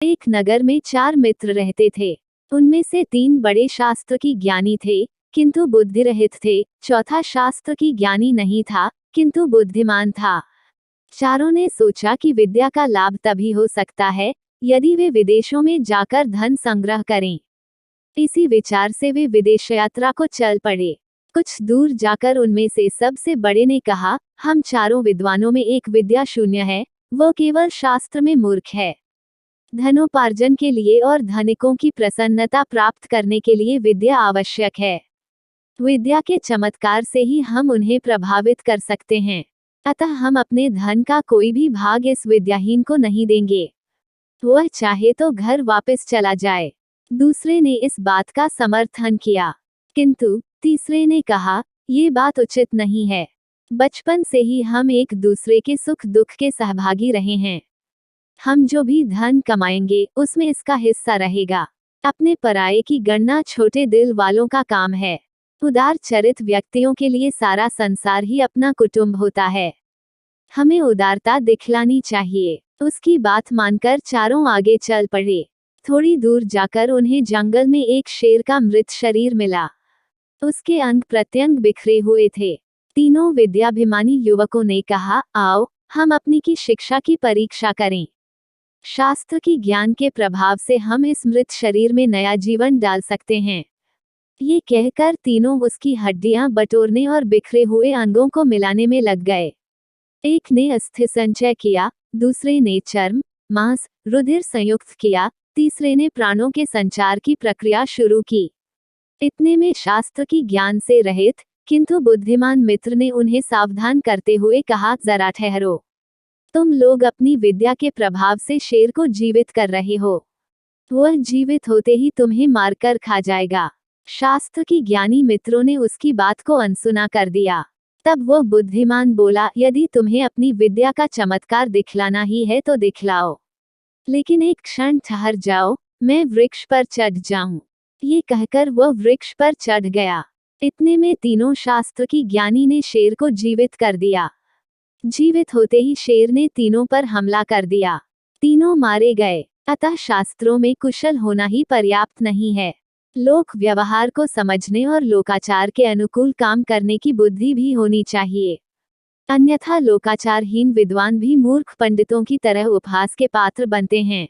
एक नगर में 4 मित्र रहते थे। उनमें से 3 बड़े शास्त्र की ज्ञानी थे, किंतु बुद्धिरहित थे। चौथा शास्त्र की ज्ञानी नहीं था, किंतु बुद्धिमान था। चारों ने सोचा कि विद्या का लाभ तभी हो सकता है यदि वे विदेशों में जाकर धन संग्रह करें। इसी विचार से वे विदेश यात्रा को चल पड़े। कुछ दूर जाकर उनमें से सबसे बड़े ने कहा, हम चारों विद्वानों में एक विद्या शून्य है, वो केवल शास्त्र में मूर्ख है। धनोपार्जन के लिए और धनिकों की प्रसन्नता प्राप्त करने के लिए विद्या आवश्यक है। विद्या के चमत्कार से ही हम उन्हें प्रभावित कर सकते हैं। अतः हम अपने धन का कोई भी भाग इस विद्याहीन को नहीं देंगे। वह चाहे तो घर वापस चला जाए। दूसरे ने इस बात का समर्थन किया, किंतु तीसरे ने कहा, ये बात उचित नहीं है। बचपन से ही हम एक दूसरे के सुख दुख के सहभागी रहे हैं। हम जो भी धन कमाएंगे उसमें इसका हिस्सा रहेगा। अपने पराये की गणना छोटे दिल वालों का काम है। उदार चरित व्यक्तियों के लिए सारा संसार ही अपना कुटुंब होता है। हमें उदारता दिखलानी चाहिए। उसकी बात मानकर चारों आगे चल पड़े। थोड़ी दूर जाकर उन्हें जंगल में एक शेर का मृत शरीर मिला। उसके अंग प्रत्यंग बिखरे हुए थे। तीनों विद्याभिमानी युवकों ने कहा, आओ हम अपनी की शिक्षा की परीक्षा करें। शास्त्र की ज्ञान के प्रभाव से हम इस मृत शरीर में नया जीवन डाल सकते हैं। ये कहकर तीनों उसकी हड्डियां बटोरने और बिखरे हुए अंगों को मिलाने में लग गए। एक ने अस्थि संचय किया, दूसरे ने चर्म, मांस, रुधिर संयुक्त किया, तीसरे ने प्राणों के संचार की प्रक्रिया शुरू की। इतने में शास्त्र की ज्ञान से रहित किंतु बुद्धिमान मित्र ने उन्हें सावधान करते हुए कहा, जरा ठहरो। तुम लोग अपनी विद्या के प्रभाव से शेर को जीवित कर रहे हो। वह जीवित होते ही तुम्हें मारकर खा जाएगा। शास्त्र की ज्ञानी मित्रों ने उसकी बात को अनसुना कर दिया। तब वह बुद्धिमान बोला, यदि तुम्हें अपनी विद्या का चमत्कार दिखलाना ही है तो दिखलाओ, लेकिन एक क्षण ठहर जाओ, मैं वृक्ष पर चढ़ जाऊं। ये कहकर वह वृक्ष पर चढ़ गया। इतने में तीनों शास्त्र की ज्ञानी ने शेर को जीवित कर दिया। जीवित होते ही शेर ने तीनों पर हमला कर दिया। तीनों मारे गए। अतः शास्त्रों में कुशल होना ही पर्याप्त नहीं है। लोक व्यवहार को समझने और लोकाचार के अनुकूल काम करने की बुद्धि भी होनी चाहिए। अन्यथा लोकाचारहीन विद्वान भी मूर्ख पंडितों की तरह उपहास के पात्र बनते हैं।